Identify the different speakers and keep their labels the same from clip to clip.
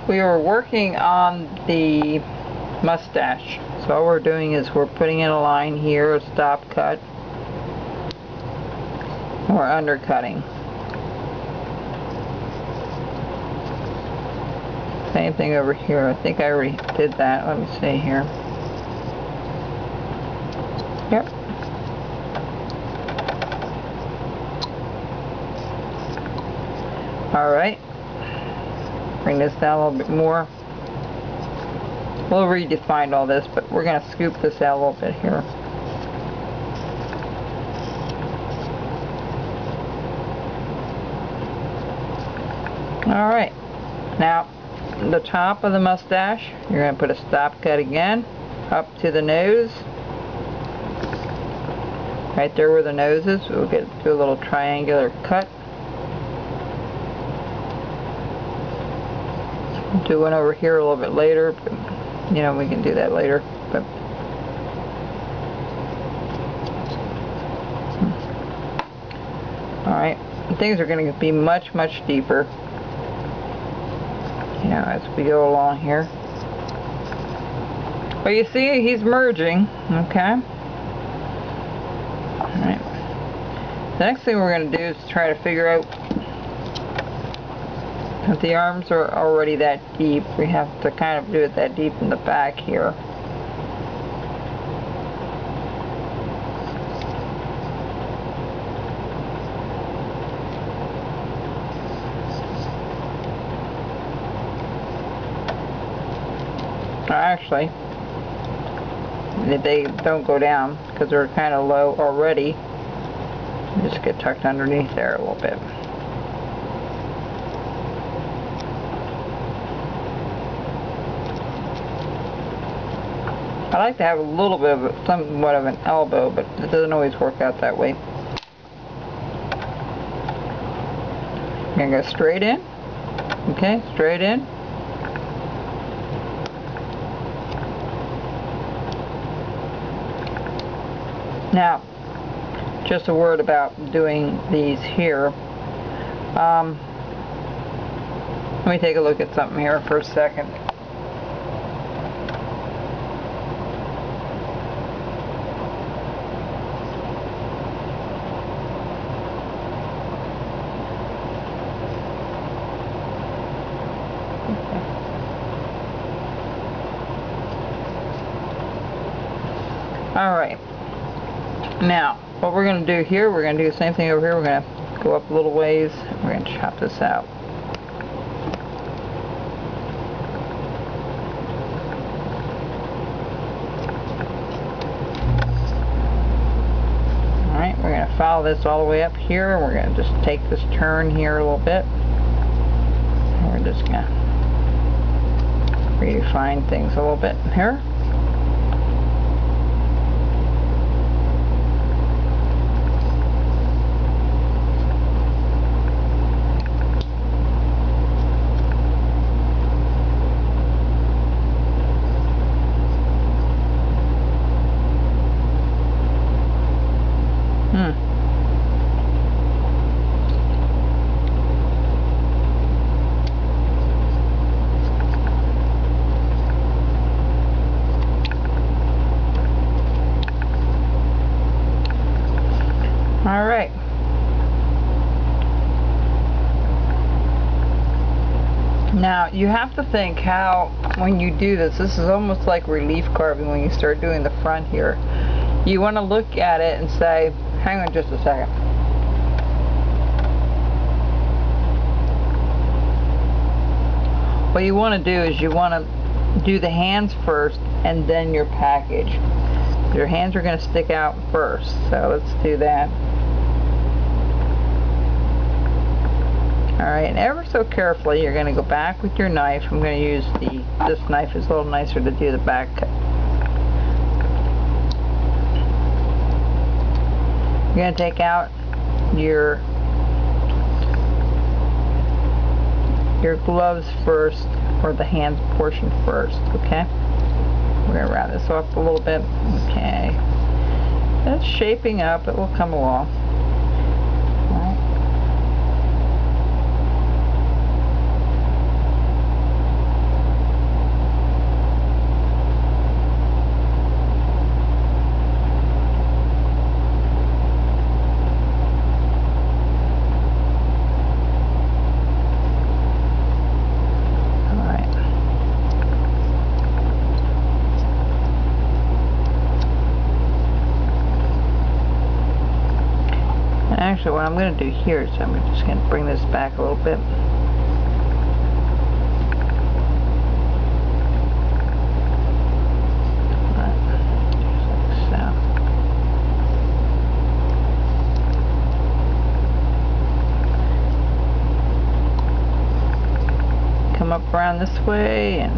Speaker 1: we were working on the mustache. So all we're doing is we're putting in a line here, a stop cut. We're undercutting. Same thing over here. I think I already did that. Let me see here. Yep. Alright. Bring this down a little bit more. We'll redefine all this, but we're going to scoop this out a little bit here. Alright. Now, the top of the mustache, you're going to put a stop cut again, up to the nose. Right there where the nose is, we'll do a little triangular cut. Do one over here a little bit later, but, you know, we can do that later. But alright, things are going to be much deeper, you know, as we go along here. But you see, he's merging, okay? Alright. The next thing we're going to do is try to figure out if the arms are already that deep. We have to kind of do it that deep in the back here. Actually, they don't go down because they're kind of low already. Just get tucked underneath there a little bit. I like to have a little bit of somewhat of an elbow, but it doesn't always work out that way. You're going to go straight in. Okay, straight in. Now, just a word about doing these here. Let me take a look at something here for a second. Alright, now what we're going to do here, we're going to do the same thing over here. We're going to go up a little ways. We're going to chop this out. Alright, we're going to follow this all the way up here. And we're going to just take this turn here a little bit. And we're just going to redefine things a little bit here. Alright. Now, you have to think how, when you do this is almost like relief carving when you start doing the front here. You want to look at it and say, hang on just a second. What you want to do is you want to do the hands first and then your package. Your hands are going to stick out first, so let's do that. Alright, and ever so carefully you're going to go back with your knife. I'm going to use this knife is a little nicer to do the back cut. You're going to take out your gloves first, or the hands portion first, okay? We're going to round this off a little bit. Okay. That's shaping up. It will come along. Alright. what I'm going to do here is I'm just going to bring this back a little bit. Come up around this way and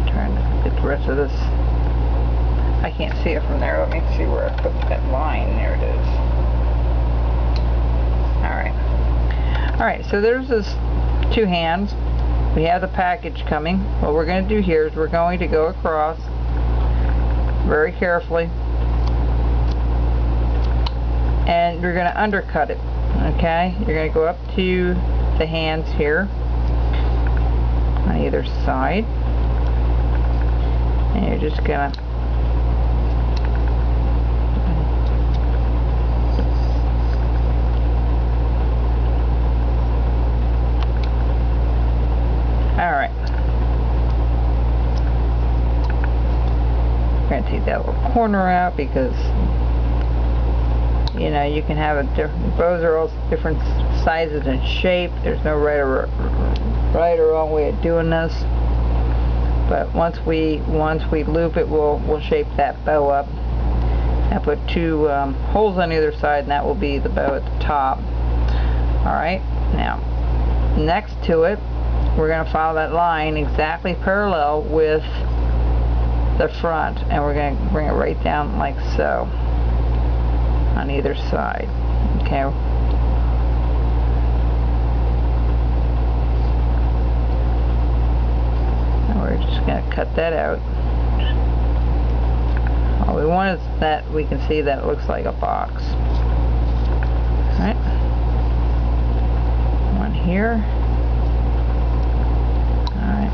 Speaker 1: trying to get the rest of this. I can't see it from there. Let me see where I put that line. There it is. Alright, so there's this two hands. We have the package coming. What we're going to do here is we're going to go across very carefully and you're going to undercut it. Okay? You're going to go up to the hands here on either side, and you're just gonna alright. We're gonna take that little corner out because you know you can have a different, bows are all different sizes and shape. There's no right or wrong way of doing this, but once we loop it, we'll shape that bow up. I put two holes on either side, and that will be the bow at the top. Alright, now next to it we're going to follow that line exactly parallel with the front, and we're going to bring it right down like so on either side. Okay. We're just going to cut that out. All we want is that we can see that it looks like a box. Alright. One here. Alright.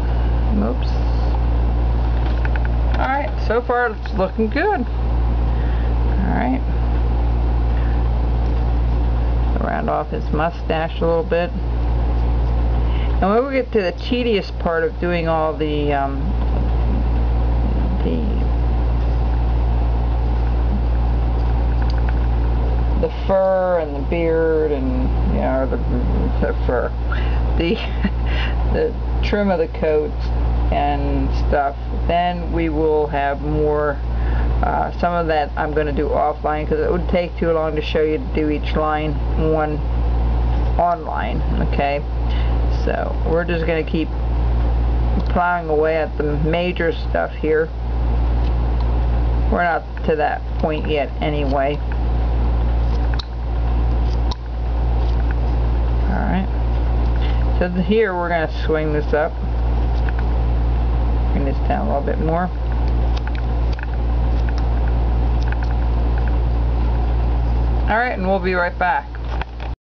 Speaker 1: Oops. Alright, so far it's looking good. Alright. Round off his mustache a little bit. And when we get to the tedious part of doing all the fur and the beard and the fur, the trim of the coat and stuff, then we will have more. Some of that I'm going to do offline because it would take too long to show you to do each line online. Okay. So we're just going to keep plowing away at the major stuff here. We're not to that point yet anyway. Alright. So here we're going to swing this up. Bring this down a little bit more. Alright, and we'll be right back.